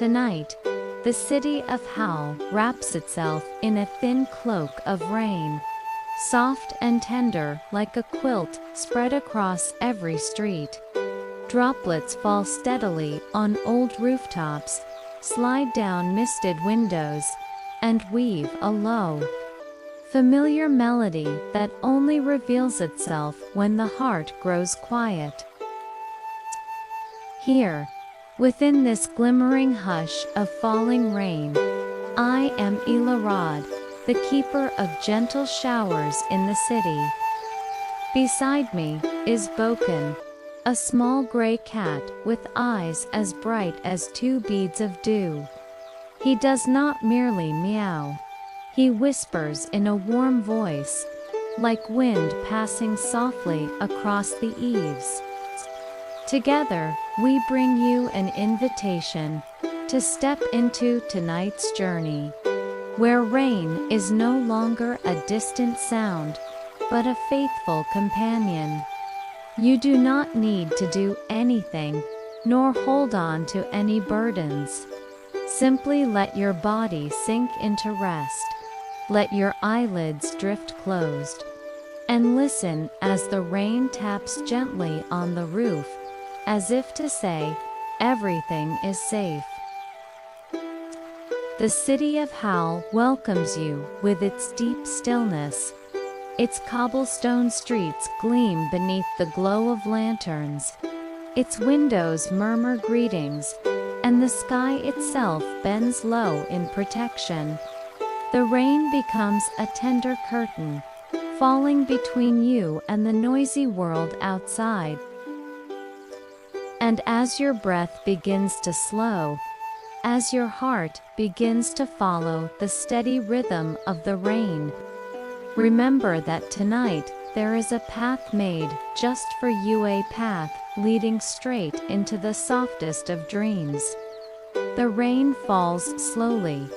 Tonight, the city of Howl wraps itself in a thin cloak of rain, soft and tender like a quilt spread across every street. Droplets fall steadily on old rooftops, slide down misted windows, and weave a low, familiar melody that only reveals itself when the heart grows quiet. Here, within this glimmering hush of falling rain, I am Elora, the keeper of gentle showers in the city. Beside me is Bōken, a small gray cat with eyes as bright as two beads of dew. He does not merely meow. He whispers in a warm voice, like wind passing softly across the eaves. Together, we bring you an invitation to step into tonight's journey, where rain is no longer a distant sound, but a faithful companion. You do not need to do anything, nor hold on to any burdens. Simply let your body sink into rest. Let your eyelids drift closed. And listen as the rain taps gently on the roof, as if to say, everything is safe. The city of Howl welcomes you with its deep stillness. Its cobblestone streets gleam beneath the glow of lanterns. Its windows murmur greetings, and the sky itself bends low in protection. The rain becomes a tender curtain, falling between you and the noisy world outside. And as your breath begins to slow, as your heart begins to follow the steady rhythm of the rain, remember that tonight there is a path made just for you, a path leading straight into the softest of dreams. The rain falls slowly,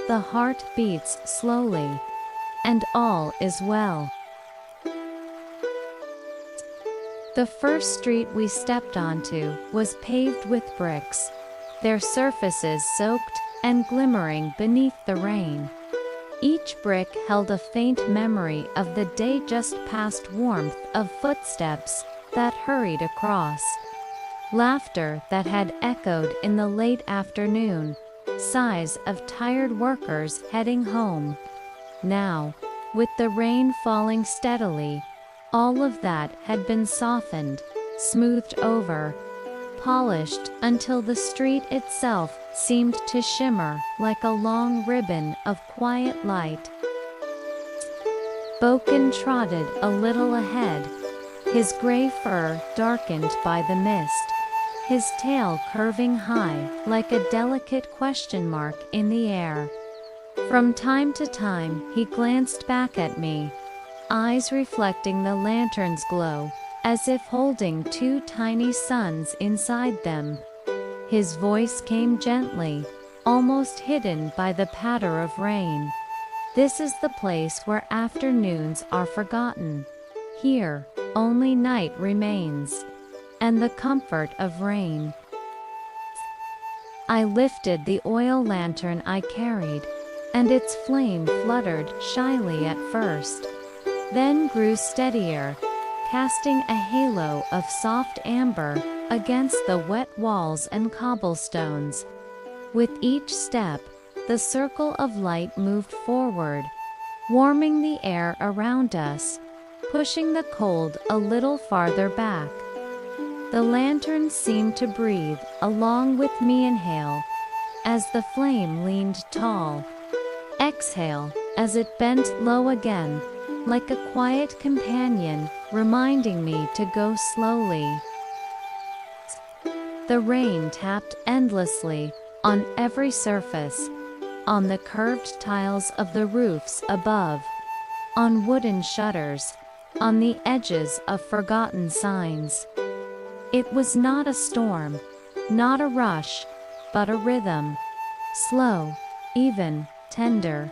the heart beats slowly, and all is well. The first street we stepped onto was paved with bricks, their surfaces soaked and glimmering beneath the rain. Each brick held a faint memory of the day just past, warmth of footsteps that hurried across, laughter that had echoed in the late afternoon, sighs of tired workers heading home. Now, with the rain falling steadily, all of that had been softened, smoothed over, polished until the street itself seemed to shimmer like a long ribbon of quiet light. Bōken trotted a little ahead, his gray fur darkened by the mist, his tail curving high like a delicate question mark in the air. From time to time he glanced back at me, eyes reflecting the lantern's glow, as if holding two tiny suns inside them. His voice came gently, almost hidden by the patter of rain. This is the place where afternoons are forgotten. Here, only night remains, and the comfort of rain. I lifted the oil lantern I carried, and its flame fluttered shyly at first, then grew steadier, casting a halo of soft amber against the wet walls and cobblestones. With each step, the circle of light moved forward, warming the air around us, pushing the cold a little farther back. The lantern seemed to breathe along with me. Inhale, as the flame leaned tall. Exhale, as it bent low again, like a quiet companion, reminding me to go slowly. The rain tapped endlessly on every surface, on the curved tiles of the roofs above, on wooden shutters, on the edges of forgotten signs. It was not a storm, not a rush, but a rhythm, slow, even, tender.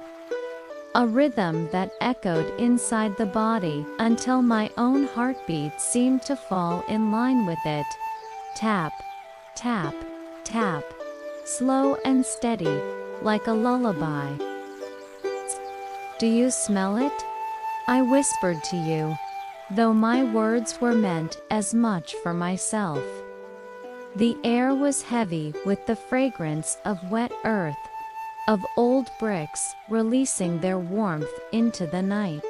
A rhythm that echoed inside the body until my own heartbeat seemed to fall in line with it. Tap, tap, tap. slow and steady, like a lullaby. Do you smell it? I whispered to you, though my words were meant as much for myself. The air was heavy with the fragrance of wet earth, of old bricks releasing their warmth into the night,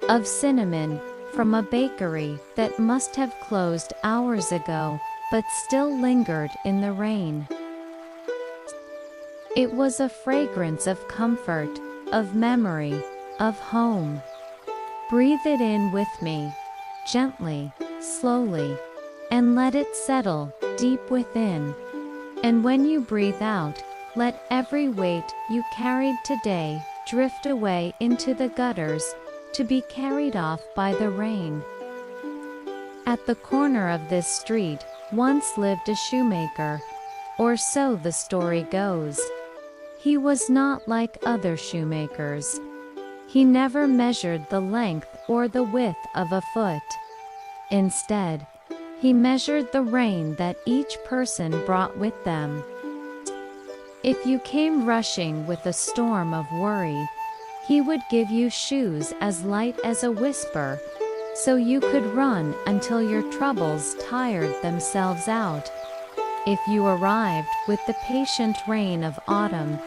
of cinnamon from a bakery that must have closed hours ago but still lingered in the rain. It was a fragrance of comfort, of memory, of home. Breathe it in with me, gently, slowly, and let it settle deep within. And when you breathe out, let every weight you carried today drift away into the gutters, to be carried off by the rain. At the corner of this street once lived a shoemaker, or so the story goes. He was not like other shoemakers. He never measured the length or the width of a foot. Instead, he measured the rain that each person brought with them. If you came rushing with a storm of worry, he would give you shoes as light as a whisper, so you could run until your troubles tired themselves out. If you arrived with the patient rain of autumn,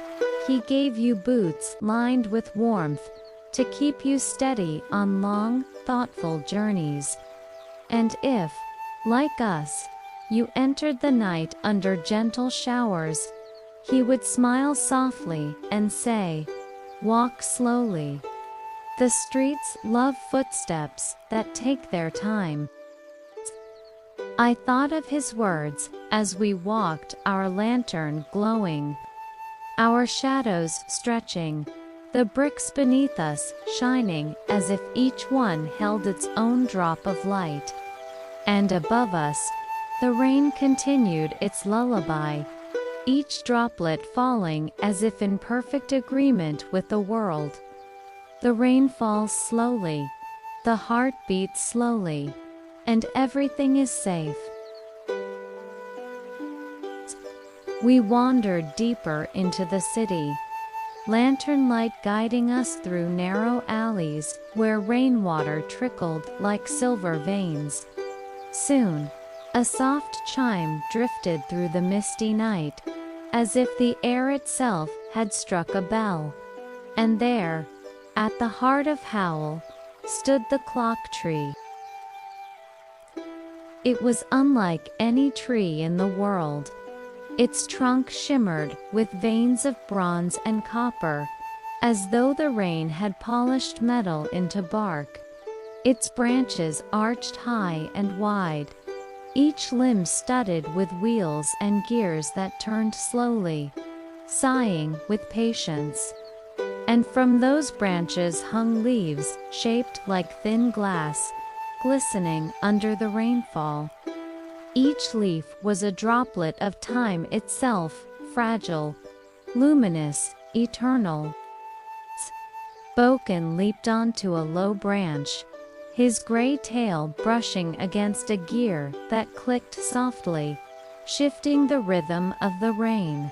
he gave you boots lined with warmth to keep you steady on long, thoughtful journeys. And if, like us, you entered the night under gentle showers, he would smile softly and say, "Walk slowly." The streets love footsteps that take their time. I thought of his words as we walked, our lantern glowing, our shadows stretching, the bricks beneath us shining as if each one held its own drop of light. And above us, the rain continued its lullaby, each droplet falling as if in perfect agreement with the world. The rain falls slowly, the heart beats slowly, and everything is safe. We wandered deeper into the city, lantern light guiding us through narrow alleys where rainwater trickled like silver veins. Soon, a soft chime drifted through the misty night, as if the air itself had struck a bell. And there, at the heart of Howl, stood the clock tree. It was unlike any tree in the world. Its trunk shimmered with veins of bronze and copper, as though the rain had polished metal into bark. Its branches arched high and wide, each limb studded with wheels and gears that turned slowly, sighing with patience. And from those branches hung leaves shaped like thin glass, glistening under the rainfall. Each leaf was a droplet of time itself, fragile, luminous, eternal. Bōken leaped onto a low branch, his gray tail brushing against a gear that clicked softly, shifting the rhythm of the rain.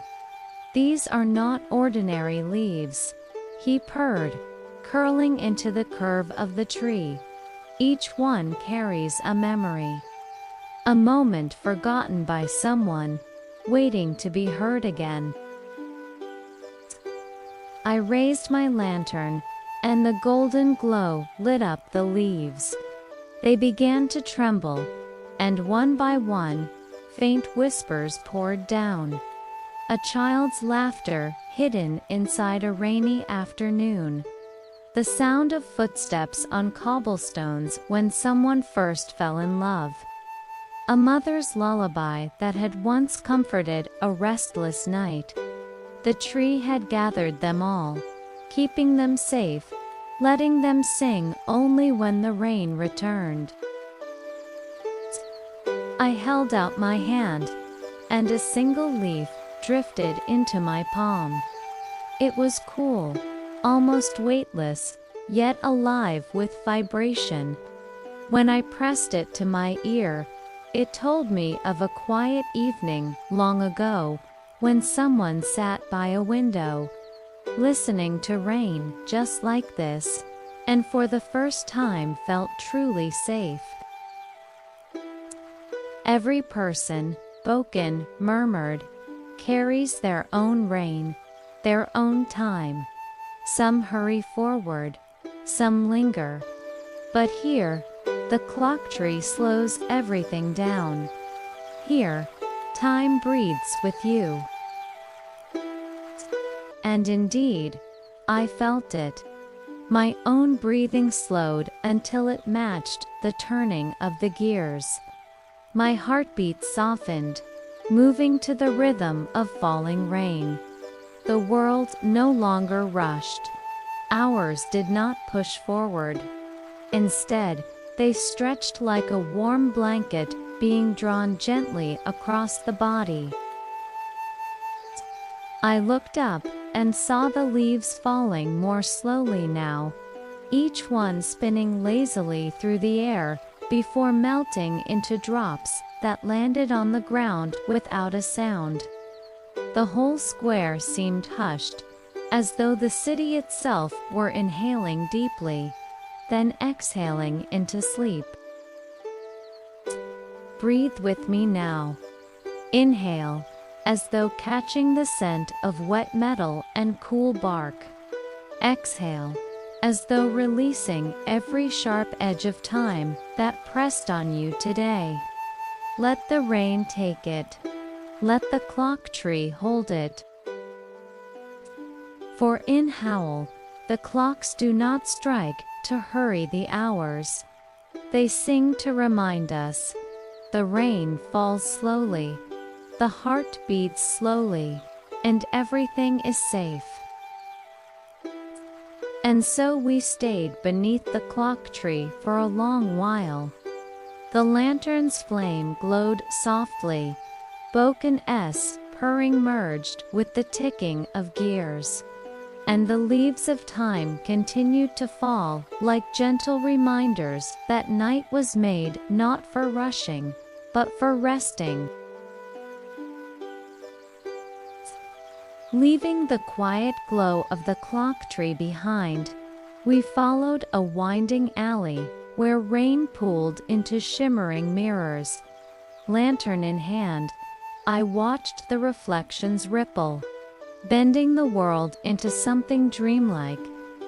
"These are not ordinary leaves," he purred, curling into the curve of the tree. "Each one carries a memory. A moment forgotten by someone, waiting to be heard again." I raised my lantern, and the golden glow lit up the leaves. They began to tremble, and one by one, faint whispers poured down. A child's laughter hidden inside a rainy afternoon. The sound of footsteps on cobblestones when someone first fell in love. A mother's lullaby that had once comforted a restless night. The tree had gathered them all, keeping them safe, letting them sing only when the rain returned. I held out my hand, and a single leaf drifted into my palm. It was cool, almost weightless, yet alive with vibration. When I pressed it to my ear, it told me of a quiet evening long ago, when someone sat by a window, listening to rain just like this, and for the first time felt truly safe. Every person, Bōken murmured, carries their own rain, their own time. Some hurry forward, some linger. But here, the clock tree slows everything down. Here, time breathes with you. And indeed, I felt it. My own breathing slowed until it matched the turning of the gears. My heartbeat softened, moving to the rhythm of falling rain. The world no longer rushed. Hours did not push forward. Instead, they stretched like a warm blanket being drawn gently across the body. I looked up and saw the leaves falling more slowly now, each one spinning lazily through the air before melting into drops that landed on the ground without a sound. The whole square seemed hushed, as though the city itself were inhaling deeply, then exhaling into sleep. Breathe with me now. Inhale, as though catching the scent of wet metal and cool bark. Exhale, as though releasing every sharp edge of time that pressed on you today. Let the rain take it. Let the clock tree hold it. For in Howl, the clocks do not strike to hurry the hours. They sing to remind us. The rain falls slowly. The heart beats slowly, and everything is safe. And so we stayed beneath the clock tree for a long while. The lantern's flame glowed softly. Bōken's purring merged with the ticking of gears. And the leaves of time continued to fall like gentle reminders that night was made not for rushing, but for resting. Leaving the quiet glow of the clock tree behind, we followed a winding alley where rain pooled into shimmering mirrors. Lantern in hand, I watched the reflections ripple, bending the world into something dreamlike,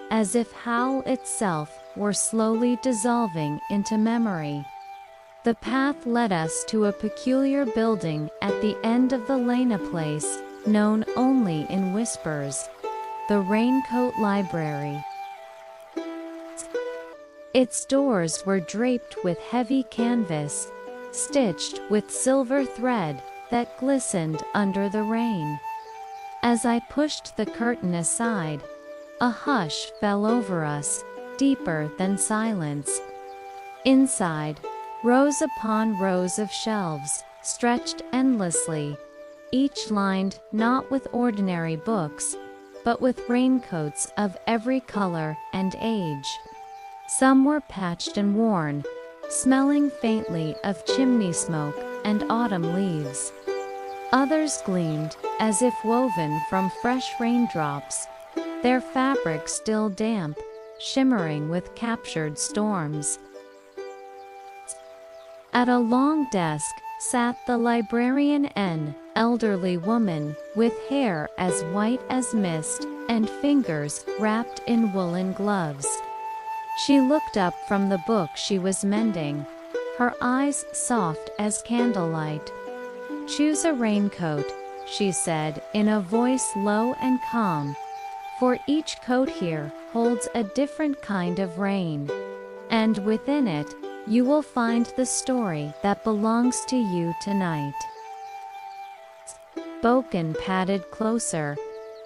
as if Howl itself were slowly dissolving into memory. The path led us to a peculiar building at the end of the lane, a place known only in whispers, the Raincoat Library. Its doors were draped with heavy canvas, stitched with silver thread that glistened under the rain. As I pushed the curtain aside, a hush fell over us, deeper than silence. Inside, rows upon rows of shelves stretched endlessly, each lined not with ordinary books, but with raincoats of every color and age. Some were patched and worn, smelling faintly of chimney smoke and autumn leaves. Others gleamed as if woven from fresh raindrops, their fabric still damp, shimmering with captured storms. At a long desk sat the librarian, an elderly woman with hair as white as mist and fingers wrapped in woolen gloves. She looked up from the book she was mending, her eyes soft as candlelight. "Choose a raincoat," she said in a voice low and calm, "for each coat here holds a different kind of rain, and within it you will find the story that belongs to you tonight." Bōken padded closer,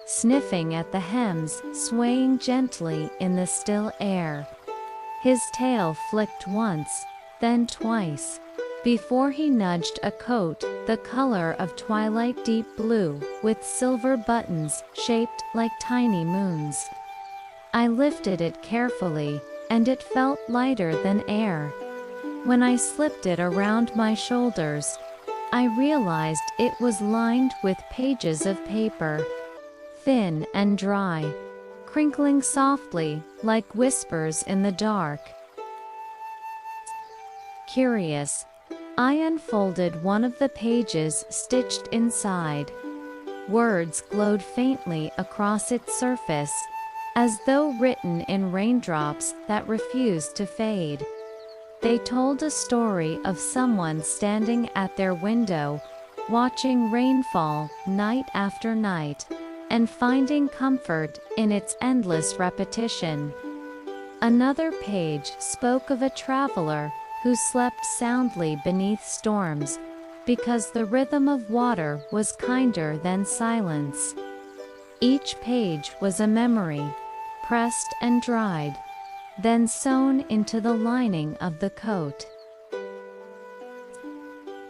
sniffing at the hems swaying gently in the still air. His tail flicked once, then twice, before he nudged a coat the color of twilight deep blue with silver buttons shaped like tiny moons. I lifted it carefully, and it felt lighter than air. When I slipped it around my shoulders, I realized it was lined with pages of paper, thin and dry, crinkling softly like whispers in the dark. Curious, I unfolded one of the pages stitched inside. Words glowed faintly across its surface, as though written in raindrops that refused to fade. They told a story of someone standing at their window, watching rainfall night after night, and finding comfort in its endless repetition. Another page spoke of a traveler who slept soundly beneath storms, because the rhythm of water was kinder than silence. Each page was a memory, pressed and dried, then sewn into the lining of the coat.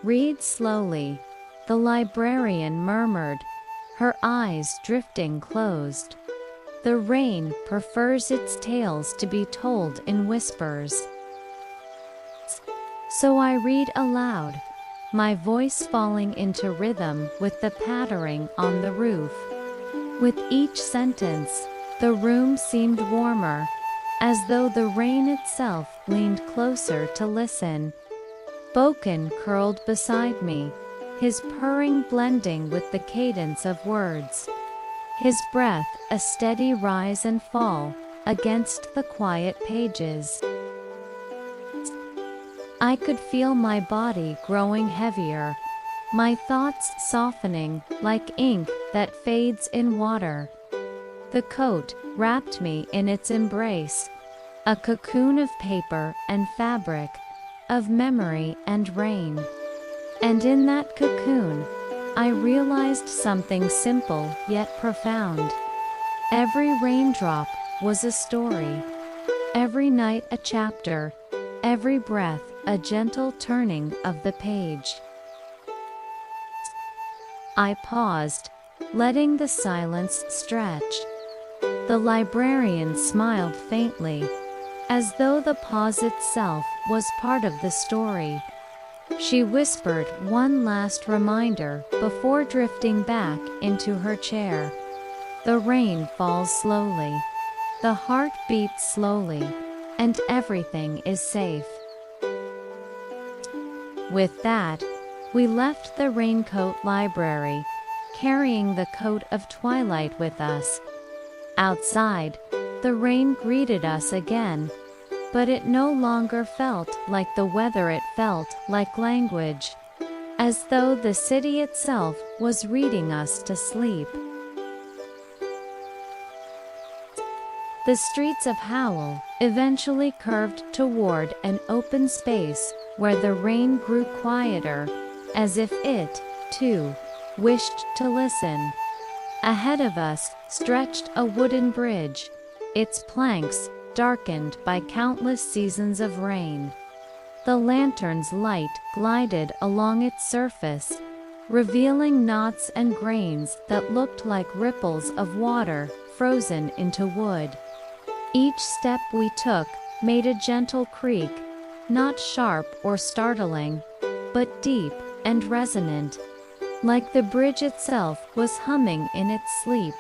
"Read slowly," the librarian murmured, her eyes drifting closed. "The rain prefers its tales to be told in whispers." So I read aloud, my voice falling into rhythm with the pattering on the roof. With each sentence, the room seemed warmer, as though the rain itself leaned closer to listen. Bōken curled beside me, his purring blending with the cadence of words. His breath a steady rise and fall against the quiet pages. I could feel my body growing heavier, my thoughts softening like ink that fades in water. The coat wrapped me in its embrace, a cocoon of paper and fabric, of memory and rain. And in that cocoon, I realized something simple yet profound. Every raindrop was a story, every night a chapter, every breath a gentle turning of the page. I paused, letting the silence stretch. The librarian smiled faintly, as though the pause itself was part of the story. She whispered one last reminder before drifting back into her chair. The rain falls slowly, the heart beats slowly, and everything is safe. With that, we left the Raincoat Library, carrying the coat of twilight with us. Outside, the rain greeted us again, but it no longer felt like the weather, it felt like language, as though the city itself was reading us to sleep. The streets of Howl eventually curved toward an open space where the rain grew quieter, as if it, too, wished to listen. Ahead of us stretched a wooden bridge, its planks darkened by countless seasons of rain. The lantern's light glided along its surface, revealing knots and grains that looked like ripples of water frozen into wood. Each step we took made a gentle creak, not sharp or startling, but deep and resonant, like the bridge itself was humming in its sleep.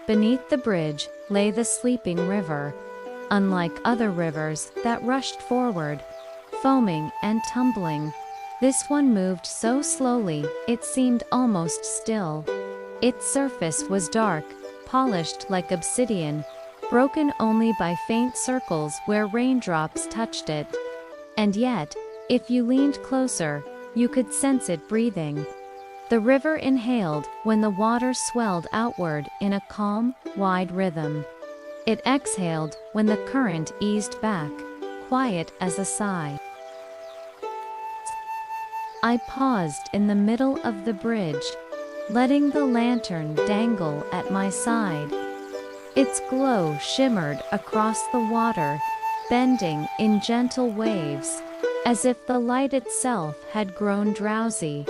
Beneath the bridge lay the sleeping river, unlike other rivers that rushed forward, foaming and tumbling. This one moved so slowly it seemed almost still. Its surface was dark, polished like obsidian, broken only by faint circles where raindrops touched it. And yet, if you leaned closer, you could sense it breathing. The river inhaled when the water swelled outward in a calm, wide rhythm. It exhaled when the current eased back, quiet as a sigh. I paused in the middle of the bridge, letting the lantern dangle at my side. Its glow shimmered across the water, bending in gentle waves, as if the light itself had grown drowsy.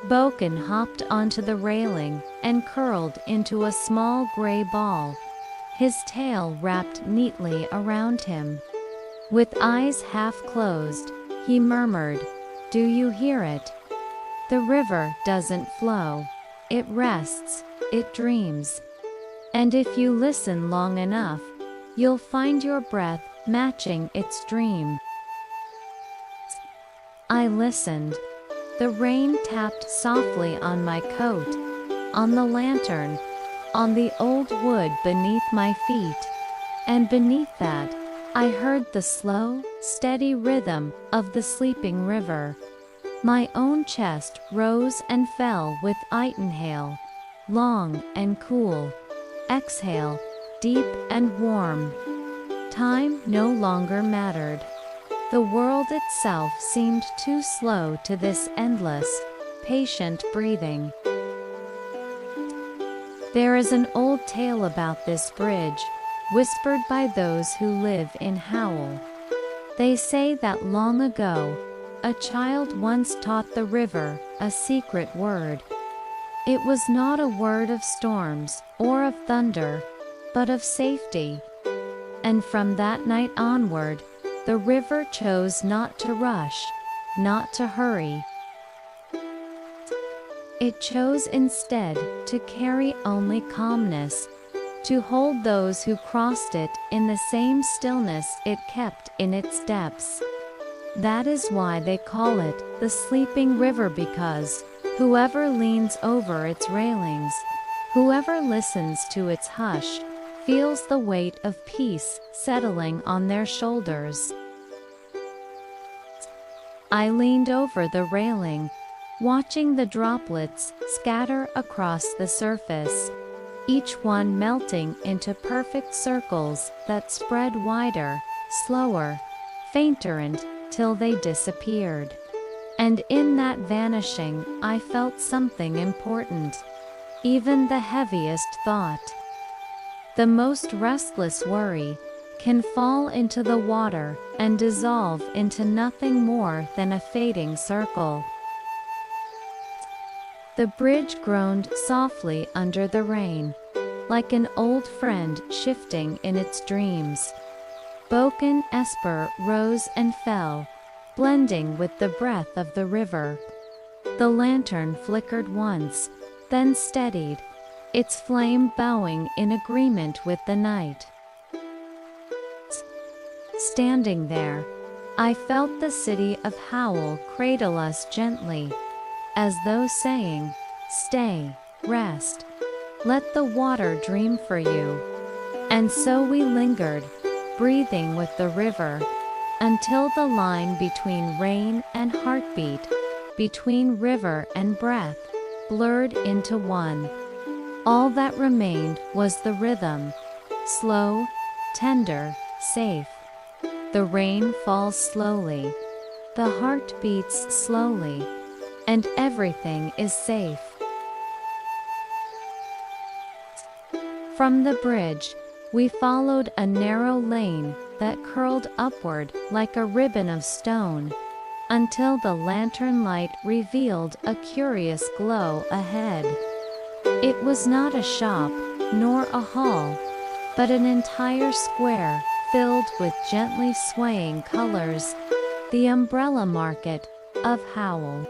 Bōken hopped onto the railing and curled into a small gray ball, his tail wrapped neatly around him. With eyes half closed, he murmured, Do you hear it? The river doesn't flow. It rests, it dreams. And if you listen long enough, you'll find your breath matching its dream. I listened. The rain tapped softly on my coat, on the lantern, on the old wood beneath my feet. And beneath that, I heard the slow, steady rhythm of the sleeping river. My own chest rose and fell with inhale, long and cool, exhale, deep and warm. Time no longer mattered. The world itself seemed too slow to this endless, patient breathing. There is an old tale about this bridge, whispered by those who live in Howl. They say that long ago, a child once taught the river a secret word. It was not a word of storms or of thunder, but of safety. And from that night onward, the river chose not to rush, not to hurry. It chose instead to carry only calmness, to hold those who crossed it in the same stillness it kept in its depths. That is why they call it the sleeping river, because whoever leans over its railings, whoever listens to its hush, feels the weight of peace settling on their shoulders. I leaned over the railing, watching the droplets scatter across the surface, each one melting into perfect circles that spread wider, slower, fainter until they disappeared. And in that vanishing, I felt something important, even the heaviest thought. The most restless worry can fall into the water and dissolve into nothing more than a fading circle. The bridge groaned softly under the rain, like an old friend shifting in its dreams. Bōken Esper rose and fell, blending with the breath of the river. The lantern flickered once, then steadied, its flame bowing in agreement with the night. Standing there, I felt the City of Howl cradle us gently, as though saying, "Stay, rest, let the water dream for you." And so we lingered, breathing with the river, until the line between rain and heartbeat, between river and breath, blurred into one. All that remained was the rhythm, slow, tender, safe. The rain falls slowly, the heart beats slowly, and everything is safe. From the bridge, we followed a narrow lane that curled upward like a ribbon of stone, until the lantern light revealed a curious glow ahead. It was not a shop, nor a hall, but an entire square filled with gently swaying colors, the umbrella market of Howl.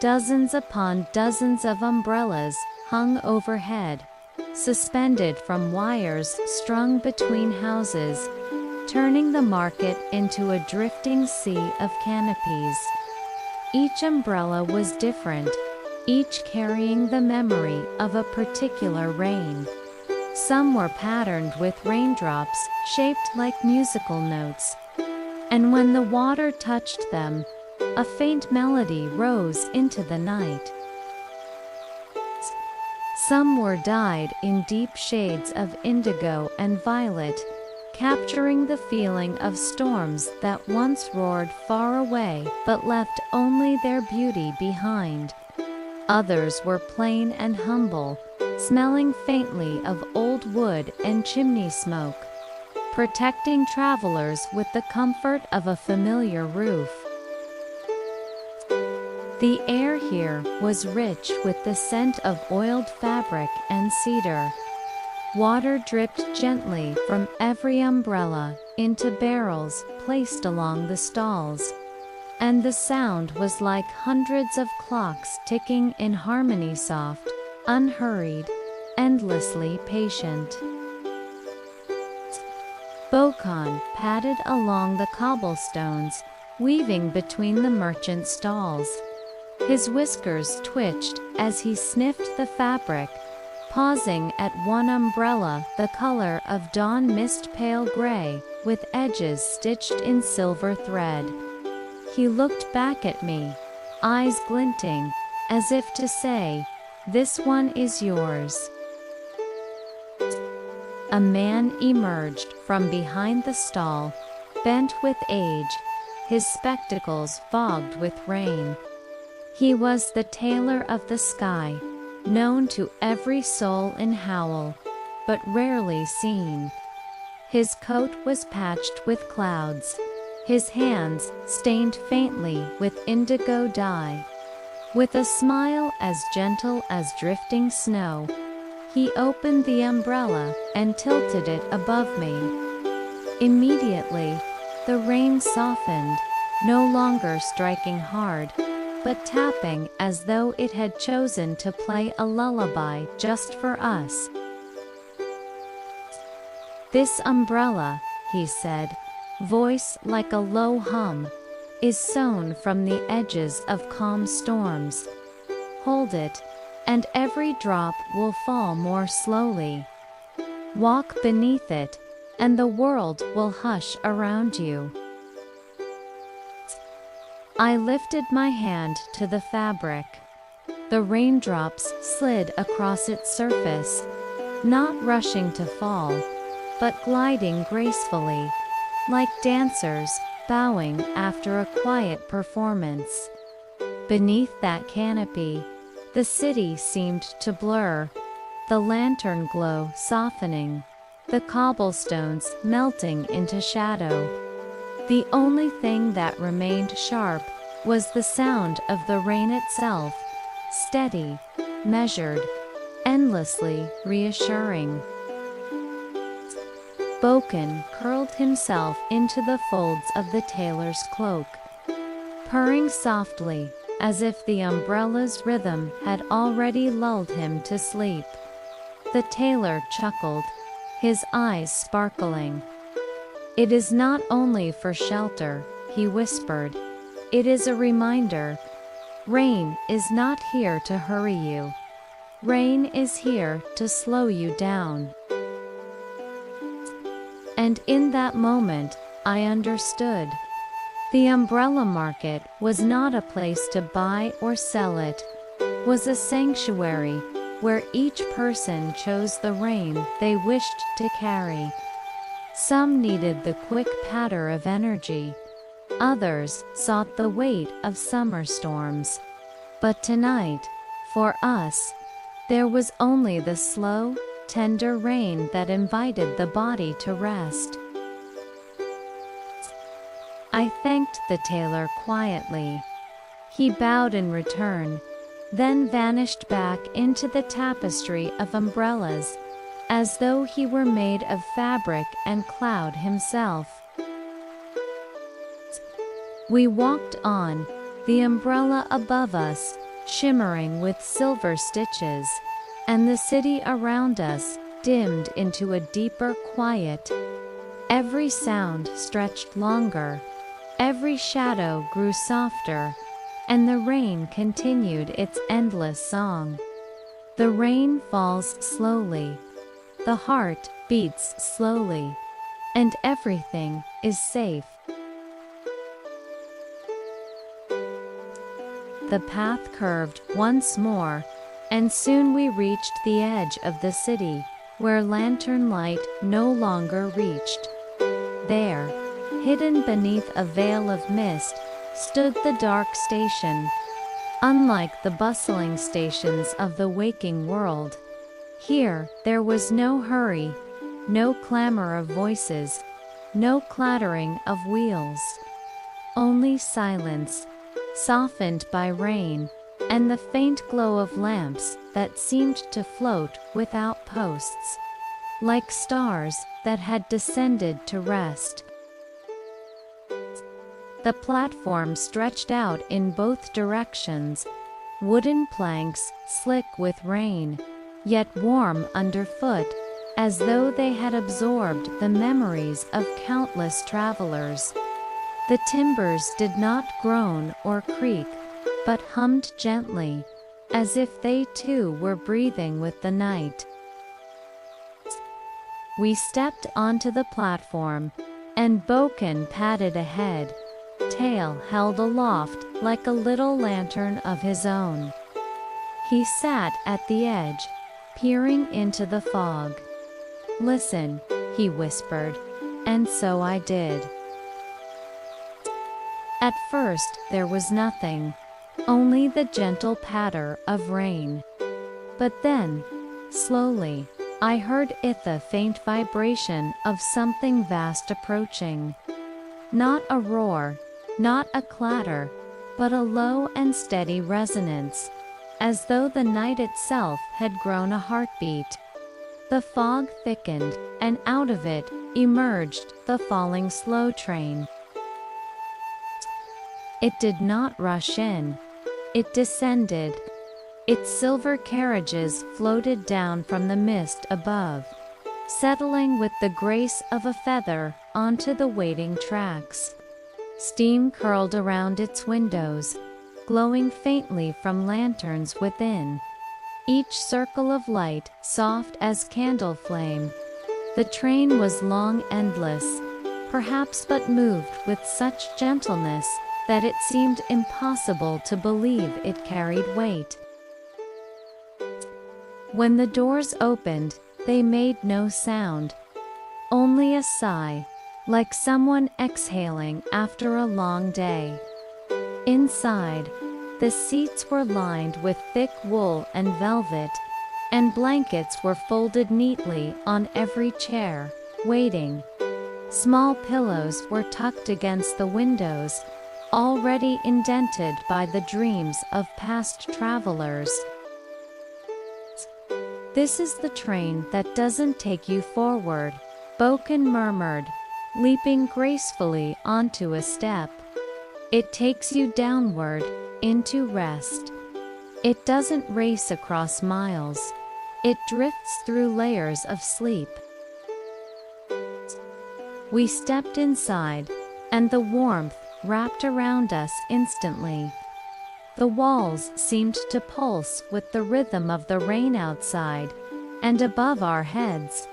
Dozens upon dozens of umbrellas hung overhead, suspended from wires strung between houses, turning the market into a drifting sea of canopies. Each umbrella was different, each carrying the memory of a particular rain. Some were patterned with raindrops shaped like musical notes, and when the water touched them, a faint melody rose into the night. Some were dyed in deep shades of indigo and violet, capturing the feeling of storms that once roared far away but left only their beauty behind. Others were plain and humble, smelling faintly of old wood and chimney smoke, protecting travelers with the comfort of a familiar roof. The air here was rich with the scent of oiled fabric and cedar. Water dripped gently from every umbrella into barrels placed along the stalls, and the sound was like hundreds of clocks ticking in harmony, soft, unhurried, endlessly patient. Bōken padded along the cobblestones, weaving between the merchant stalls. His whiskers twitched as he sniffed the fabric, pausing at one umbrella the color of dawn mist, pale gray, with edges stitched in silver thread. He looked back at me, eyes glinting, as if to say, "This one is yours." A man emerged from behind the stall, bent with age, his spectacles fogged with rain. He was the Tailor of the sky, known to every soul in Howl, but rarely seen. His coat was patched with clouds, his hands stained faintly with indigo dye. With a smile as gentle as drifting snow, he opened the umbrella and tilted it above me. Immediately, the rain softened, no longer striking hard, but tapping as though it had chosen to play a lullaby just for us. "This umbrella," he said, voice like a low hum, "is sewn from the edges of calm storms. Hold it, and every drop will fall more slowly. Walk beneath it, and the world will hush around you." I lifted my hand to the fabric. The raindrops slid across its surface, not rushing to fall, but gliding gracefully, like dancers bowing after a quiet performance. Beneath that canopy, the city seemed to blur, the lantern glow softening, the cobblestones melting into shadow. The only thing that remained sharp was the sound of the rain itself, steady, measured, endlessly reassuring. Bōken curled himself into the folds of the tailor's cloak, purring softly, as if the umbrella's rhythm had already lulled him to sleep. The tailor chuckled, his eyes sparkling. "It is not only for shelter," he whispered. "It is a reminder. Rain is not here to hurry you. Rain is here to slow you down." And in that moment, I understood. The umbrella market was not a place to buy or sell, it was a sanctuary where each person chose the rain they wished to carry. Some needed the quick patter of energy, others sought the weight of summer storms. But tonight, for us, there was only the slow, tender rain that invited the body to rest. I thanked the tailor quietly. He bowed in return, then vanished back into the tapestry of umbrellas, as though he were made of fabric and cloud himself. We walked on, the umbrella above us, shimmering with silver stitches, and the city around us dimmed into a deeper quiet. Every sound stretched longer, every shadow grew softer, and the rain continued its endless song. The rain falls slowly, the heart beats slowly, and everything is safe. The path curved once more, and soon we reached the edge of the city, where lantern light no longer reached. There, hidden beneath a veil of mist, stood the dark station. Unlike the bustling stations of the waking world, here there was no hurry, no clamor of voices, no clattering of wheels. Only silence, softened by rain, and the faint glow of lamps that seemed to float without posts, like stars that had descended to rest. The platform stretched out in both directions, wooden planks slick with rain, yet warm underfoot, as though they had absorbed the memories of countless travelers. The timbers did not groan or creak, but hummed gently, as if they too were breathing with the night. We stepped onto the platform, and Bōken padded ahead, tail held aloft like a little lantern of his own. He sat at the edge, peering into the fog. "Listen," he whispered, and so I did. At first there was nothing, only the gentle patter of rain. But then, slowly, I heard a faint vibration of something vast approaching. Not a roar, not a clatter, but a low and steady resonance, as though the night itself had grown a heartbeat. The fog thickened, and out of it emerged the falling slow train. It did not rush in. It descended. Its silver carriages floated down from the mist above, settling with the grace of a feather onto the waiting tracks. Steam curled around its windows, glowing faintly from lanterns within, each circle of light soft as candle flame. The train was long, endless, perhaps, but moved with such gentleness that it seemed impossible to believe it carried weight. When the doors opened, they made no sound, only a sigh, like someone exhaling after a long day. Inside, the seats were lined with thick wool and velvet, and blankets were folded neatly on every chair, waiting. Small pillows were tucked against the windows, already indented by the dreams of past travelers. "This is the train that doesn't take you forward," Bōken murmured, leaping gracefully onto a step. "It takes you downward, into rest. It doesn't race across miles. It drifts through layers of sleep." We stepped inside, and the warmth wrapped around us instantly. The walls seemed to pulse with the rhythm of the rain outside, and above our heads,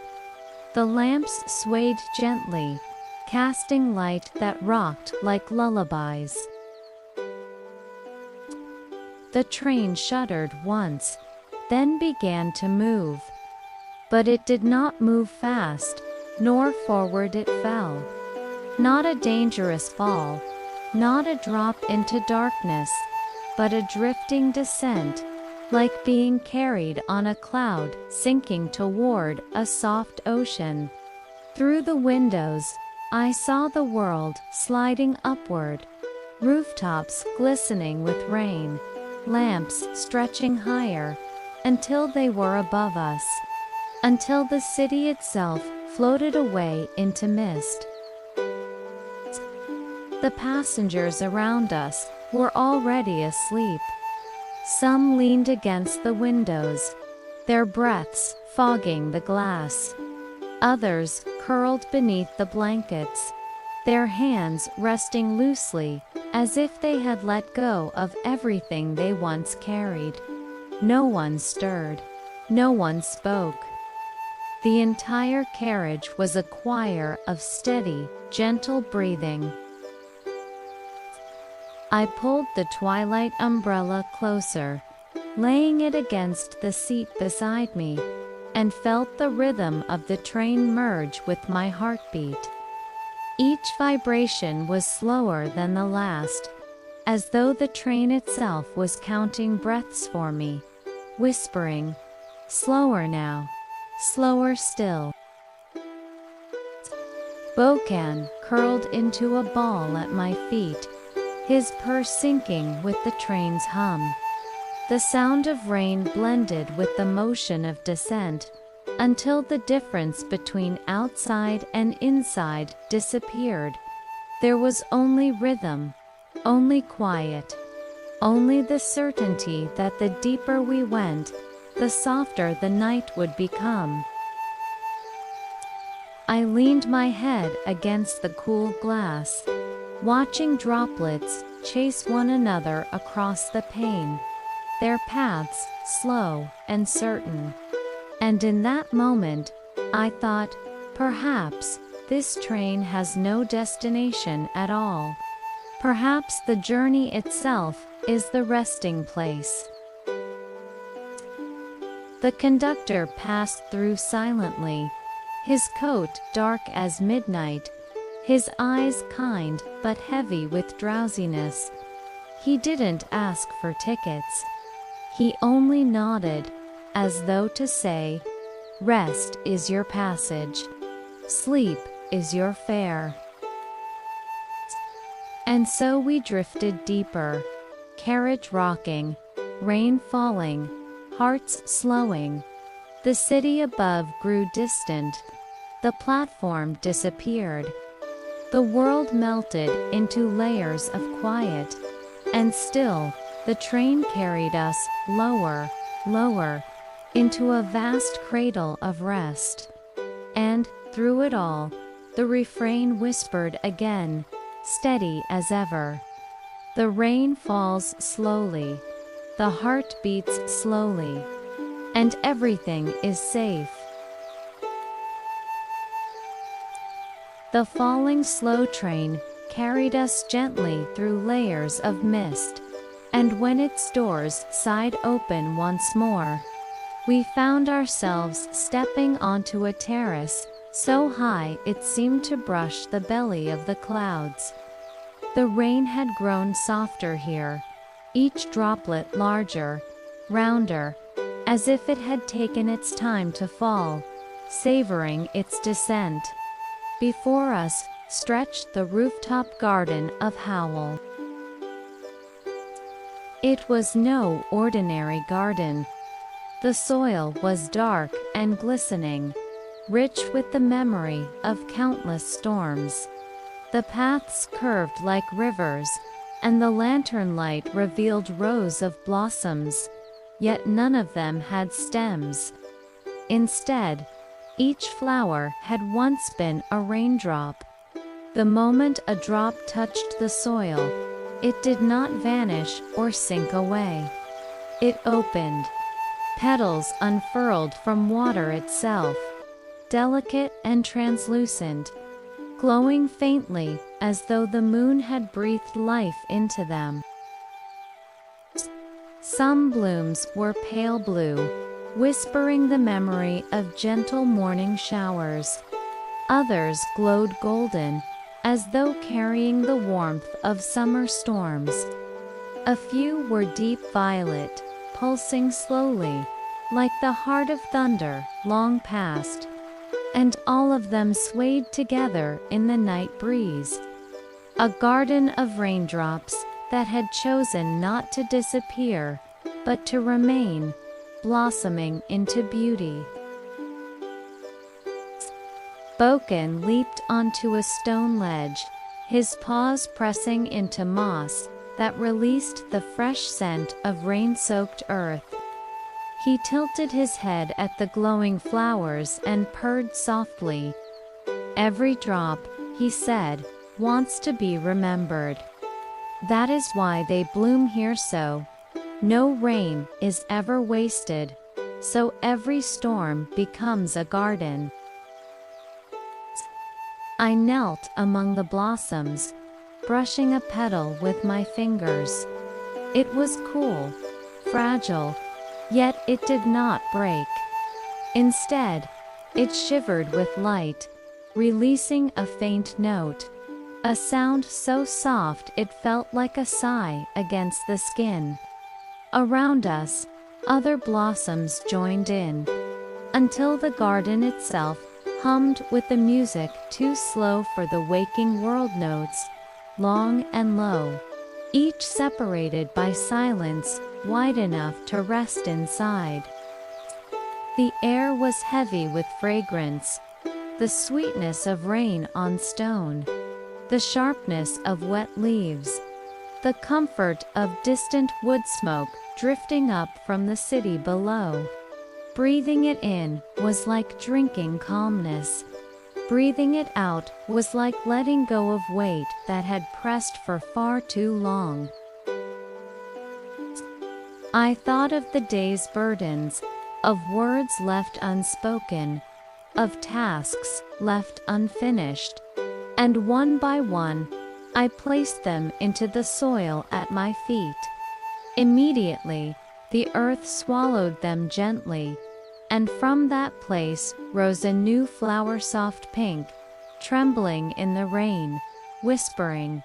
the lamps swayed gently, casting light that rocked like lullabies. The train shuddered once, then began to move. But it did not move fast, nor forward it fell. Not a dangerous fall, not a drop into darkness, but a drifting descent, like being carried on a cloud sinking toward a soft ocean. Through the windows, I saw the world sliding upward, rooftops glistening with rain, lamps stretching higher, until they were above us, until the city itself floated away into mist. The passengers around us were already asleep. Some leaned against the windows, their breaths fogging the glass. Others curled beneath the blankets, their hands resting loosely, as if they had let go of everything they once carried. No one stirred. No one spoke. The entire carriage was a choir of steady, gentle breathing. I pulled the twilight umbrella closer, laying it against the seat beside me, and felt the rhythm of the train merge with my heartbeat. Each vibration was slower than the last, as though the train itself was counting breaths for me, whispering, "Slower now, slower still." Bōken curled into a ball at my feet, his purr sinking with the train's hum. The sound of rain blended with the motion of descent, until the difference between outside and inside disappeared, There was only rhythm, only quiet, only the certainty that the deeper we went, the softer the night would become. I leaned my head against the cool glass, watching droplets chase one another across the pane, their paths slow and certain. And in that moment, I thought, perhaps this train has no destination at all. Perhaps the journey itself is the resting place. The conductor passed through silently, his coat dark as midnight, his eyes kind but heavy with drowsiness. He didn't ask for tickets. He only nodded, as though to say, "Rest is your passage. Sleep is your fare." And so we drifted deeper, carriage rocking, rain falling, hearts slowing. The city above grew distant. The platform disappeared. The world melted into layers of quiet. And still, the train carried us lower, lower, into a vast cradle of rest. And, through it all, the refrain whispered again, steady as ever. The rain falls slowly. The heart beats slowly. And everything is safe. The falling slow train carried us gently through layers of mist, and when its doors sighed open once more, we found ourselves stepping onto a terrace so high it seemed to brush the belly of the clouds. The rain had grown softer here, each droplet larger, rounder, as if it had taken its time to fall, savoring its descent. Before us stretched the rooftop garden of Howl. It was no ordinary garden. The soil was dark and glistening, rich with the memory of countless storms. The paths curved like rivers, and the lantern light revealed rows of blossoms, yet none of them had stems. Instead, each flower had once been a raindrop. The moment a drop touched the soil, it did not vanish or sink away. It opened. Petals unfurled from water itself, delicate and translucent, glowing faintly as though the moon had breathed life into them. Some blooms were pale blue, whispering the memory of gentle morning showers. Others glowed golden, as though carrying the warmth of summer storms. A few were deep violet, pulsing slowly, like the heart of thunder long past, and all of them swayed together in the night breeze. A garden of raindrops that had chosen not to disappear, but to remain, blossoming into beauty. Bōken leaped onto a stone ledge, his paws pressing into moss that released the fresh scent of rain-soaked earth. He tilted his head at the glowing flowers and purred softly. "Every drop," he said, "wants to be remembered. That is why they bloom here so. No rain is ever wasted, so every storm becomes a garden." I knelt among the blossoms, brushing a petal with my fingers. It was cool, fragile, yet it did not break. Instead, it shivered with light, releasing a faint note, a sound so soft it felt like a sigh against the skin. Around us, other blossoms joined in, until the garden itself hummed with the music too slow for the waking world notes, long and low, each separated by silence wide enough to rest inside. The air was heavy with fragrance, the sweetness of rain on stone. the sharpness of wet leaves, the comfort of distant wood smoke drifting up from the city below. Breathing it in was like drinking calmness. Breathing it out was like letting go of weight that had pressed for far too long. I thought of the day's burdens, of words left unspoken, of tasks left unfinished, and one by one, I placed them into the soil at my feet. Immediately, the earth swallowed them gently, and from that place rose a new flower, soft pink, trembling in the rain, whispering,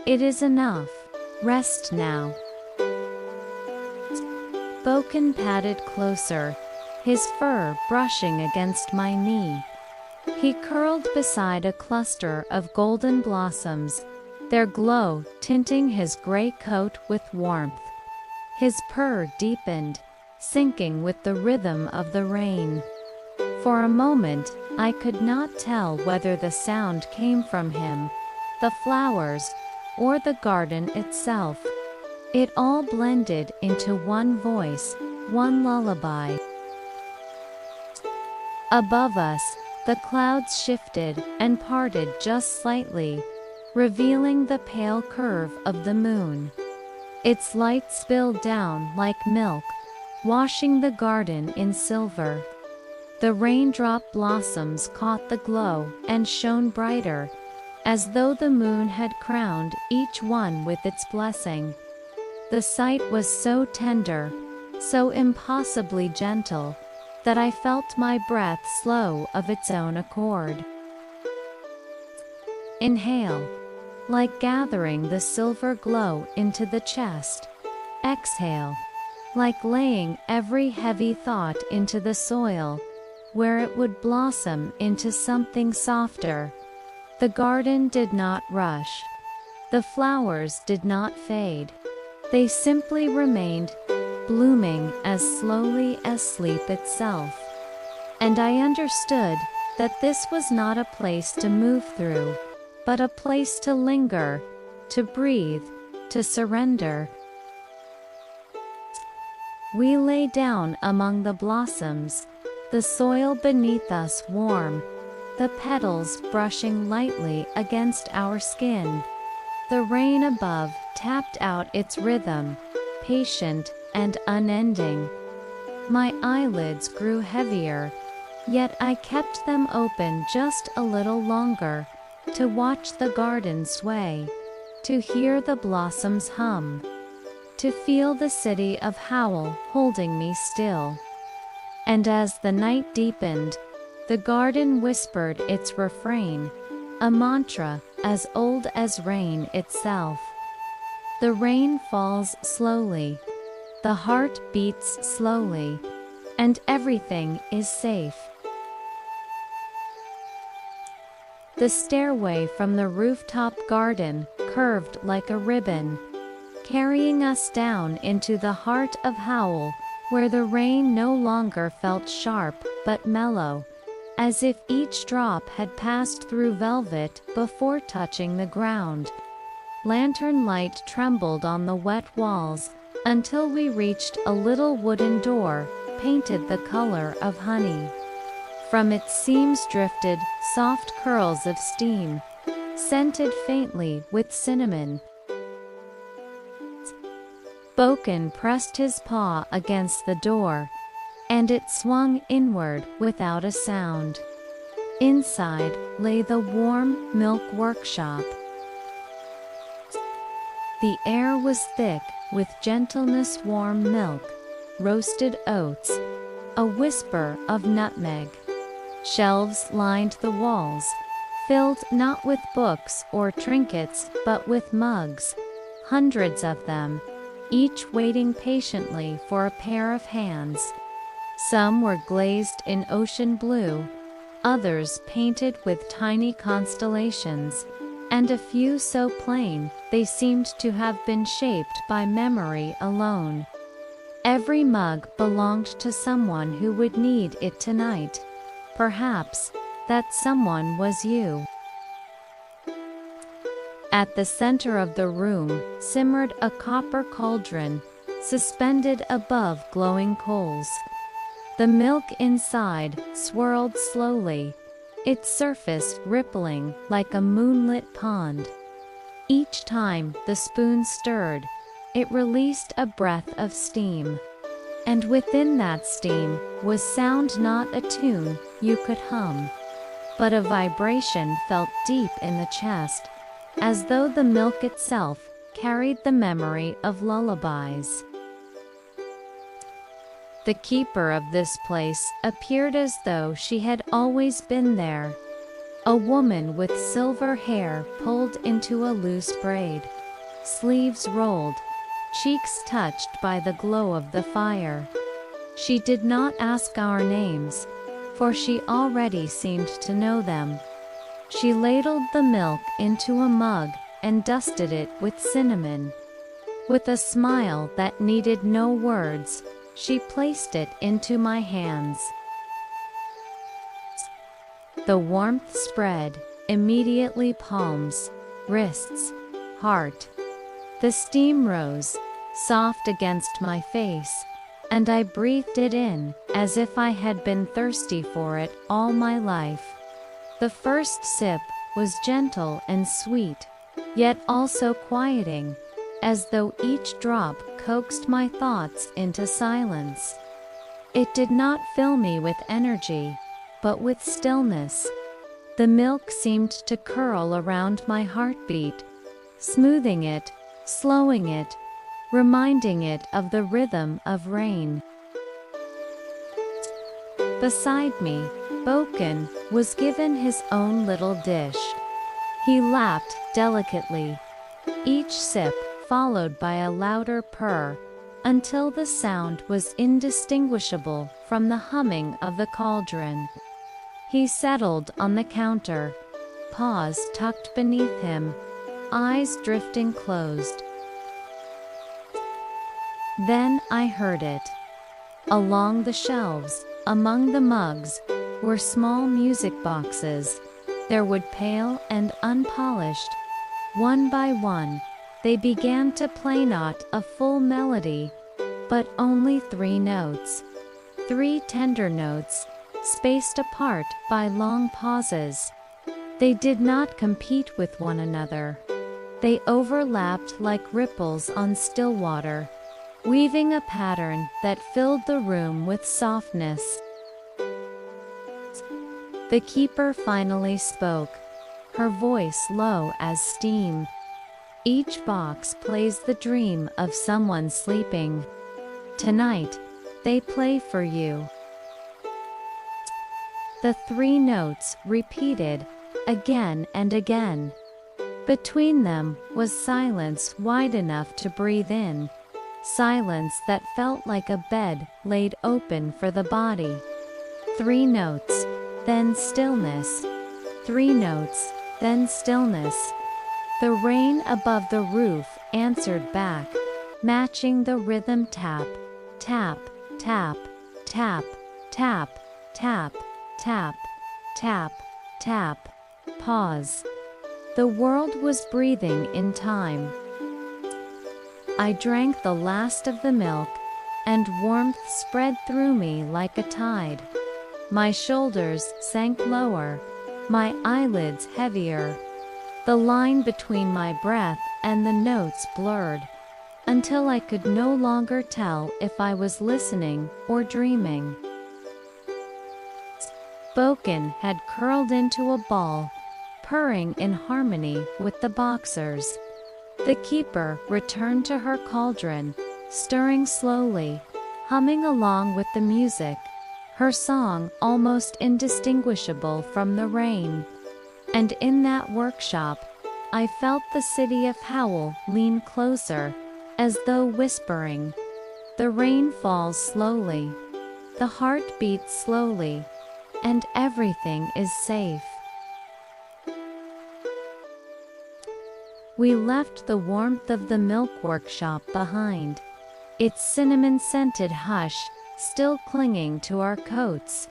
"It is enough, rest now." Bōken padded closer, his fur brushing against my knee. He curled beside a cluster of golden blossoms, their glow tinting his gray coat with warmth. His purr deepened, syncing with the rhythm of the rain. For a moment, I could not tell whether the sound came from him, the flowers, or the garden itself. It all blended into one voice, one lullaby. Above us, the clouds shifted and parted just slightly, revealing the pale curve of the moon. Its light spilled down like milk, washing the garden in silver. The raindrop blossoms caught the glow and shone brighter, as though the moon had crowned each one with its blessing. The sight was so tender, so impossibly gentle, that I felt my breath slow of its own accord. Inhale, like gathering the silver glow into the chest. Exhale, like laying every heavy thought into the soil, where it would blossom into something softer. The garden did not rush. The flowers did not fade. They simply remained, blooming as slowly as sleep itself. And I understood that this was not a place to move through, but a place to linger, to breathe, to surrender. We lay down among the blossoms, the soil beneath us warm, the petals brushing lightly against our skin. The rain above tapped out its rhythm, patient and unending. My eyelids grew heavier, yet I kept them open just a little longer, to watch the garden sway, to hear the blossoms hum, to feel the City of Howl holding me still. And as the night deepened, the garden whispered its refrain, a mantra as old as rain itself. The rain falls slowly, the heart beats slowly, and everything is safe. The stairway from the rooftop garden curved like a ribbon, carrying us down into the heart of Howl, where the rain no longer felt sharp but mellow, as if each drop had passed through velvet before touching the ground. Lantern light trembled on the wet walls, until we reached a little wooden door, painted the color of honey. From its seams drifted soft curls of steam, scented faintly with cinnamon. Bōken pressed his paw against the door, and it swung inward without a sound. Inside lay the warm milk workshop. The air was thick with gentleness, warm milk, roasted oats, a whisper of nutmeg. Shelves lined the walls, filled not with books or trinkets but with mugs, hundreds of them, each waiting patiently for a pair of hands. Some were glazed in ocean blue, others painted with tiny constellations, and a few so plain they seemed to have been shaped by memory alone. Every mug belonged to someone who would need it tonight. Perhaps that someone was you. At the center of the room simmered a copper cauldron, suspended above glowing coals. The milk inside swirled slowly, its surface rippling like a moonlit pond. Each time the spoon stirred, it released a breath of steam. And within that steam was sound, not a tune you could hum, but a vibration felt deep in the chest, as though the milk itself carried the memory of lullabies. The keeper of this place appeared as though she had always been there. A woman with silver hair pulled into a loose braid, sleeves rolled, cheeks touched by the glow of the fire. She did not ask our names, for she already seemed to know them. She ladled the milk into a mug and dusted it with cinnamon. With a smile that needed no words, she placed it into my hands. The warmth spread, immediately palms, wrists, heart. The steam rose, soft against my face, and I breathed it in, as if I had been thirsty for it all my life. The first sip was gentle and sweet, yet also quieting, as though each drop coaxed my thoughts into silence. It did not fill me with energy, but with stillness. The milk seemed to curl around my heartbeat, smoothing it, slowing it, reminding it of the rhythm of rain. Beside me, Bōken was given his own little dish. He lapped delicately, each sip followed by a louder purr, until the sound was indistinguishable from the humming of the cauldron. He settled on the counter, paws tucked beneath him, eyes drifting closed. Then I heard it. Along the shelves, among the mugs, were small music boxes, their wood pale and unpolished. One by one, they began to play not a full melody, but only 3 notes. 3 tender notes, spaced apart by long pauses. They did not compete with one another. They overlapped like ripples on still water, weaving a pattern that filled the room with softness. The keeper finally spoke, her voice low as steam. Each box plays the dream of someone sleeping. Tonight, they play for you. The 3 notes repeated, again and again. Between them was silence wide enough to breathe in, silence that felt like a bed laid open for the body. 3 notes, then stillness. 3 notes, then stillness. The rain above the roof answered back, matching the rhythm: tap, tap, tap, tap, tap, tap, tap, tap, tap. Pause. The world was breathing in time. I drank the last of the milk, and warmth spread through me like a tide. My shoulders sank lower, my eyelids heavier. The line between my breath and the notes blurred, until I could no longer tell if I was listening or dreaming. Bōken had curled into a ball, purring in harmony with the boxers. The keeper returned to her cauldron, stirring slowly, humming along with the music, her song almost indistinguishable from the rain. And in that workshop, I felt the City of Howl lean closer, as though whispering. The rain falls slowly. The heart beats slowly. And everything is safe. We left the warmth of the milk workshop behind, its cinnamon-scented hush still clinging to our coats.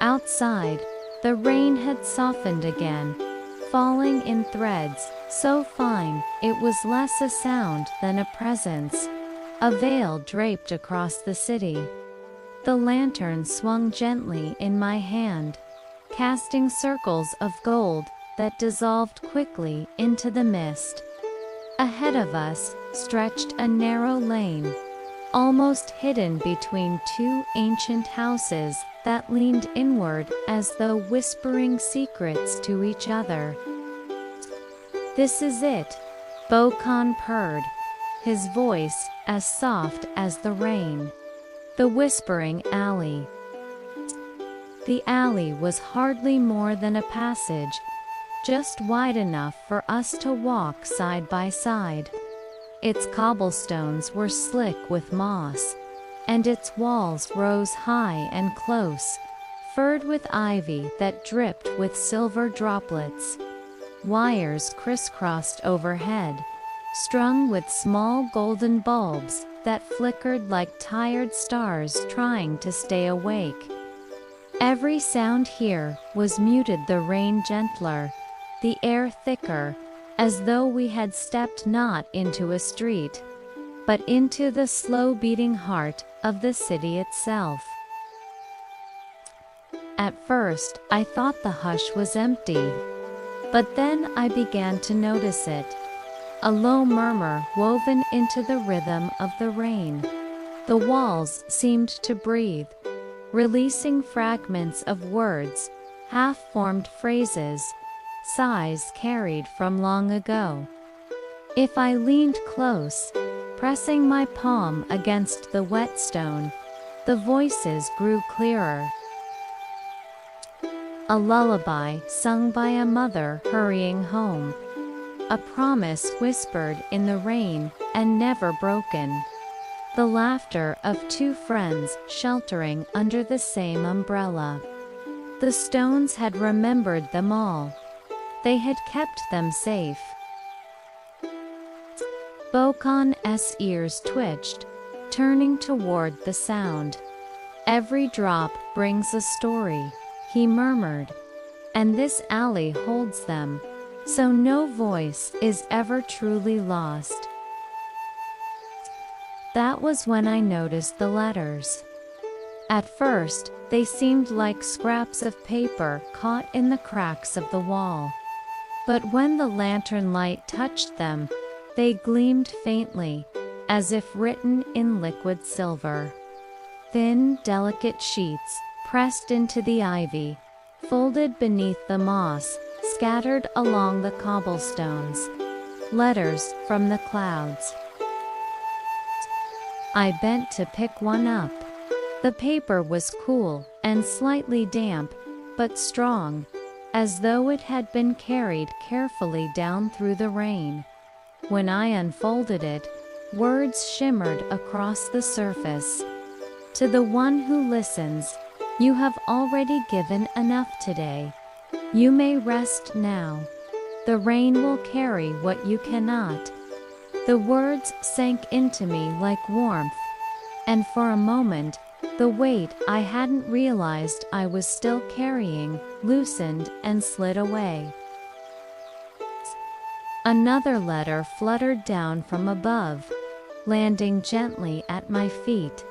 Outside, the rain had softened again, falling in threads, so fine, it was less a sound than a presence. A veil draped across the city. The lantern swung gently in my hand, casting circles of gold that dissolved quickly into the mist. Ahead of us stretched a narrow lane, almost hidden between two ancient houses that leaned inward as though whispering secrets to each other. "This is it," Bōken purred, his voice as soft as the rain. The whispering alley. The alley was hardly more than a passage, just wide enough for us to walk side by side. Its cobblestones were slick with moss, and its walls rose high and close, furred with ivy that dripped with silver droplets. Wires crisscrossed overhead, strung with small golden bulbs that flickered like tired stars trying to stay awake. Every sound here was muted, the rain gentler, the air thicker, as though we had stepped not into a street, but into the slow-beating heart of the city itself. At first, I thought the hush was empty, but then I began to notice it. A low murmur woven into the rhythm of the rain. The walls seemed to breathe, releasing fragments of words, half-formed phrases, sighs carried from long ago. If I leaned close, pressing my palm against the whetstone, the voices grew clearer. A lullaby sung by a mother hurrying home. A promise whispered in the rain and never broken. The laughter of two friends sheltering under the same umbrella. The stones had remembered them all. They had kept them safe. Bōken's ears twitched, turning toward the sound. "Every drop brings a story," he murmured, "and this alley holds them, so no voice is ever truly lost." That was when I noticed the letters. At first, they seemed like scraps of paper caught in the cracks of the wall. But when the lantern light touched them, they gleamed faintly, as if written in liquid silver. Thin, delicate sheets, pressed into the ivy, folded beneath the moss, scattered along the cobblestones. Letters from the clouds. I bent to pick one up. The paper was cool and slightly damp, but strong, as though it had been carried carefully down through the rain. When I unfolded it, words shimmered across the surface. "To the one who listens, you have already given enough today. You may rest now. The rain will carry what you cannot." The words sank into me like warmth, and for a moment, the weight I hadn't realized I was still carrying loosened and slid away. Another letter fluttered down from above, landing gently at my feet.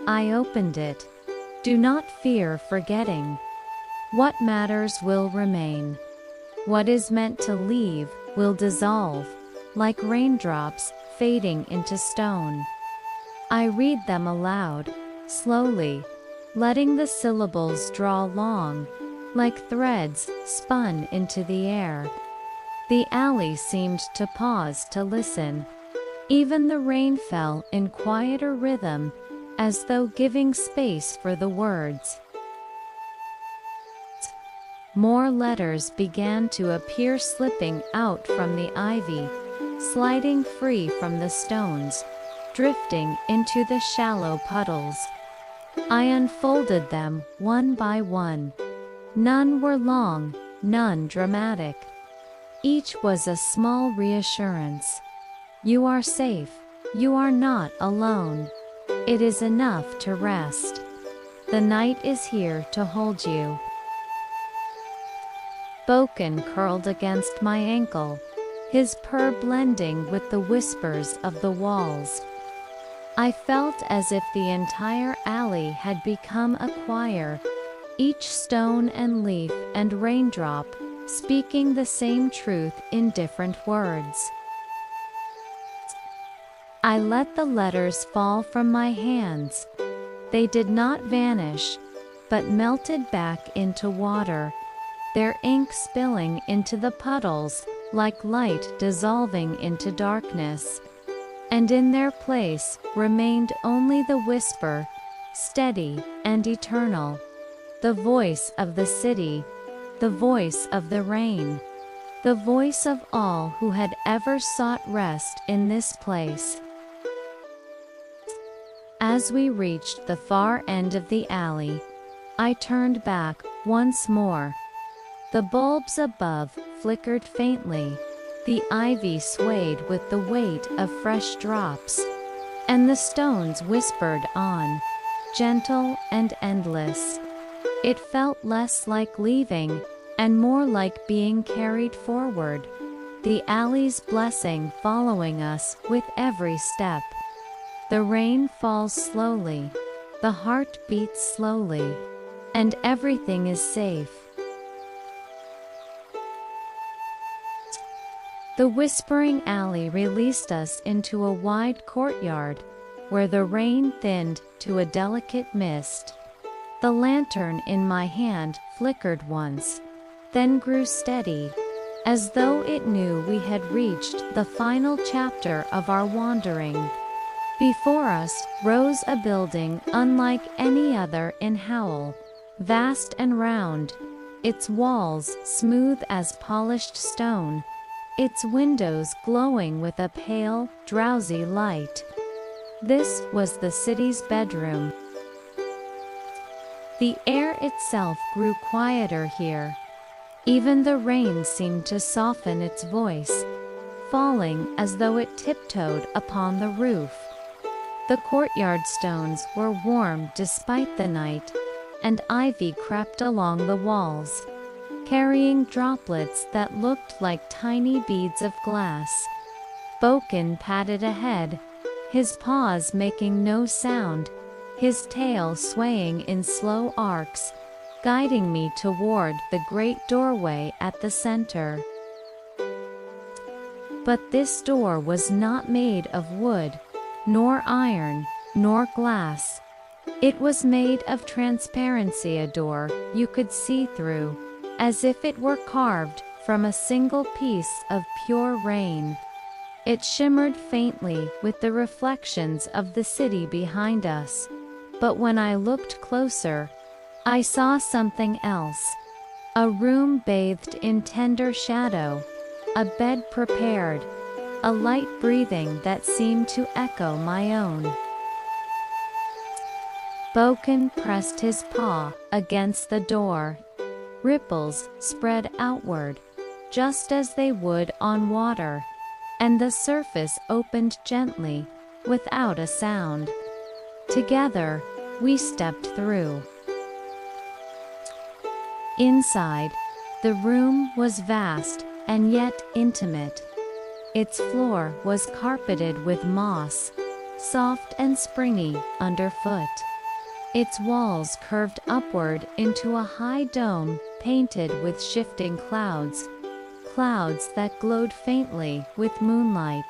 I opened it. "Do not fear forgetting. What matters will remain. What is meant to leave will dissolve, like raindrops fading into stone." I read them aloud, slowly, letting the syllables draw long, like threads spun into the air. The alley seemed to pause to listen. Even the rain fell in quieter rhythm, as though giving space for the words. More letters began to appear, slipping out from the ivy, sliding free from the stones, drifting into the shallow puddles. I unfolded them one by one. None were long, none dramatic. Each was a small reassurance. "You are safe. You are not alone. It is enough to rest. The night is here to hold you." Bōken curled against my ankle, his purr blending with the whispers of the walls. I felt as if the entire alley had become a choir, each stone and leaf and raindrop speaking the same truth in different words. I let the letters fall from my hands. They did not vanish, but melted back into water, their ink spilling into the puddles like light dissolving into darkness. And in their place remained only the whisper, steady and eternal, the voice of the city, the voice of the rain, the voice of all who had ever sought rest in this place. As we reached the far end of the alley, I turned back once more. The bulbs above flickered faintly, the ivy swayed with the weight of fresh drops, and the stones whispered on, gentle and endless. It felt less like leaving, and more like being carried forward, the alley's blessing following us with every step. The rain falls slowly, the heart beats slowly, and everything is safe. The whispering alley released us into a wide courtyard, where the rain thinned to a delicate mist. The lantern in my hand flickered once, then grew steady, as though it knew we had reached the final chapter of our wandering. Before us rose a building unlike any other in Howl, vast and round, its walls smooth as polished stone, its windows glowing with a pale, drowsy light. This was the city's bedroom. The air itself grew quieter here. Even the rain seemed to soften its voice, falling as though it tiptoed upon the roof. The courtyard stones were warm despite the night, and ivy crept along the walls, carrying droplets that looked like tiny beads of glass. Bōken padded ahead, his paws making no sound, his tail swaying in slow arcs, guiding me toward the great doorway at the center. But this door was not made of wood, nor iron, nor glass. It was made of transparency, a door you could see through, as if it were carved from a single piece of pure rain. It shimmered faintly with the reflections of the city behind us, but when I looked closer, I saw something else. A room bathed in tender shadow, a bed prepared, a light breathing that seemed to echo my own. Bōken pressed his paw against the door. Ripples spread outward, just as they would on water, and the surface opened gently, without a sound. Together, we stepped through. Inside, the room was vast and yet intimate. Its floor was carpeted with moss, soft and springy underfoot. Its walls curved upward into a high dome painted with shifting clouds, clouds that glowed faintly with moonlight.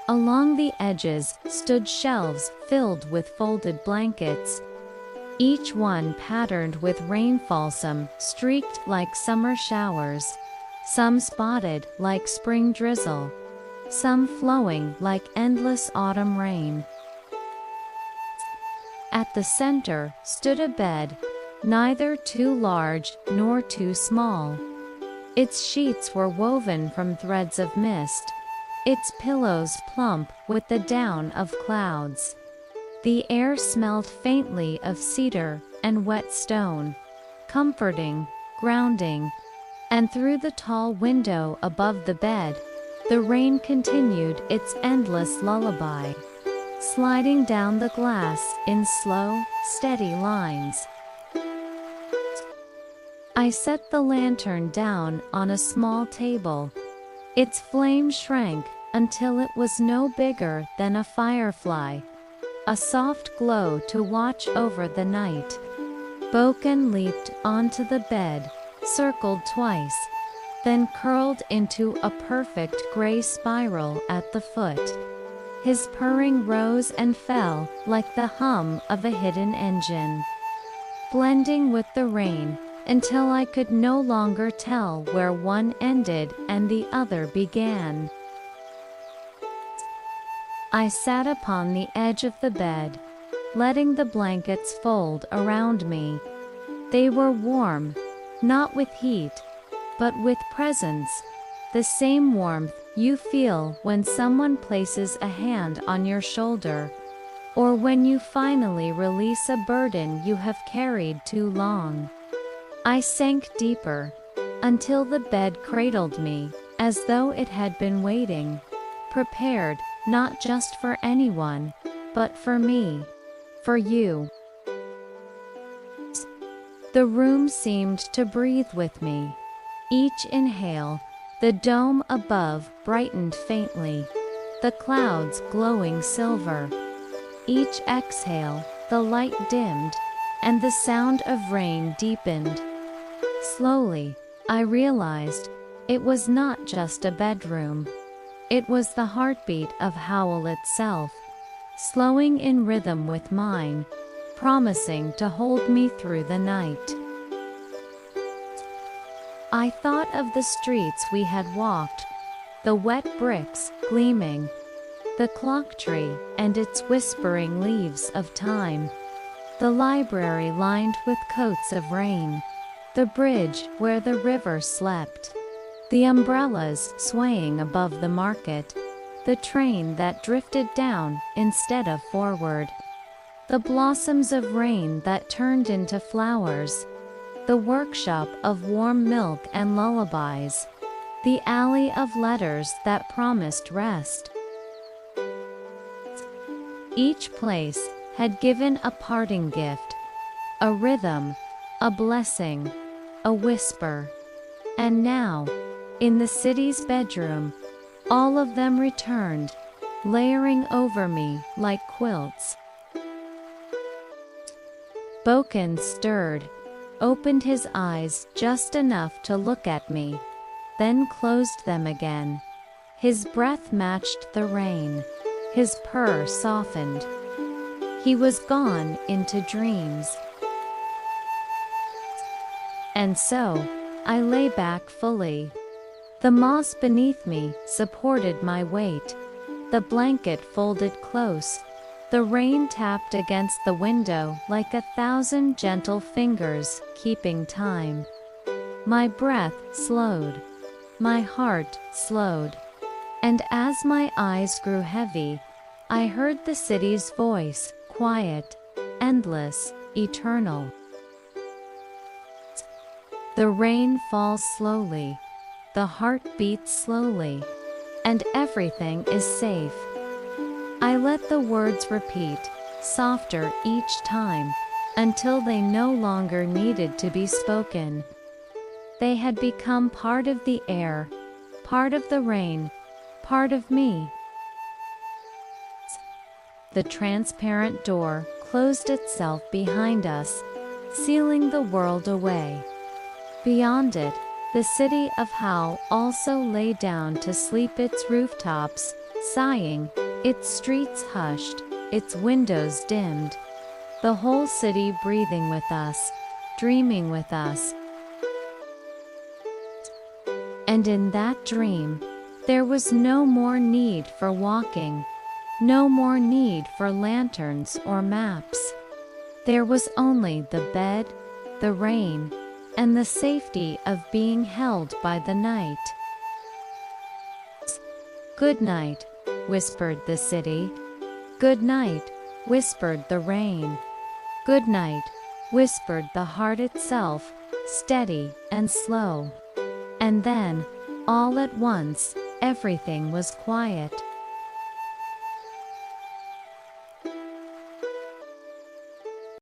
Along the edges stood shelves filled with folded blankets, each one patterned with rainfalsome streaked like summer showers, some spotted like spring drizzle, some flowing like endless autumn rain. At the center stood a bed, neither too large nor too small. Its sheets were woven from threads of mist, its pillows plump with the down of clouds. The air smelled faintly of cedar and wet stone, comforting, grounding, and through the tall window above the bed, the rain continued its endless lullaby, sliding down the glass in slow, steady lines. I set the lantern down on a small table. Its flame shrank until it was no bigger than a firefly, a soft glow to watch over the night. Bōken leaped onto the bed, circled twice, then curled into a perfect gray spiral at the foot. His purring rose and fell like the hum of a hidden engine, blending with the rain until I could no longer tell where one ended and the other began. I sat upon the edge of the bed, letting the blankets fold around me. They were warm, not with heat, but with presence, the same warmth you feel when someone places a hand on your shoulder, or when you finally release a burden you have carried too long. I sank deeper, until the bed cradled me, as though it had been waiting, prepared not just for anyone, but for me, for you. The room seemed to breathe with me. Each inhale, the dome above brightened faintly, the clouds glowing silver. Each exhale, the light dimmed, and the sound of rain deepened. Slowly, I realized it was not just a bedroom. It was the heartbeat of Howl itself, slowing in rhythm with mine, promising to hold me through the night. I thought of the streets we had walked, the wet bricks gleaming, the clock tree and its whispering leaves of time, the library lined with coats of rain, the bridge where the river slept, the umbrellas swaying above the market, the train that drifted down instead of forward, the blossoms of rain that turned into flowers, the workshop of warm milk and lullabies, the alley of letters that promised rest. Each place had given a parting gift, a rhythm, a blessing, a whisper. And now, in the city's bedroom, all of them returned, layering over me like quilts. Bōken stirred, opened his eyes just enough to look at me, then closed them again. His breath matched the rain. His purr softened. He was gone into dreams. And so, I lay back fully. The moss beneath me supported my weight. The blanket folded close. The rain tapped against the window like 1,000 gentle fingers keeping time. My breath slowed. My heart slowed. And as my eyes grew heavy, I heard the city's voice, quiet, endless, eternal. The rain falls slowly. The heart beats slowly. And everything is safe. I let the words repeat, softer each time, until they no longer needed to be spoken. They had become part of the air, part of the rain, part of me. The transparent door closed itself behind us, sealing the world away. Beyond it, the City of Howl also lay down to sleep, its rooftops sighing, its streets hushed, its windows dimmed. The whole city breathing with us, dreaming with us. And in that dream, there was no more need for walking, no more need for lanterns or maps. There was only the bed, the rain, and the safety of being held by the night. "Good night," whispered the city. "Good night," whispered the rain. "Good night," whispered the heart itself, steady and slow. And then, all at once, everything was quiet.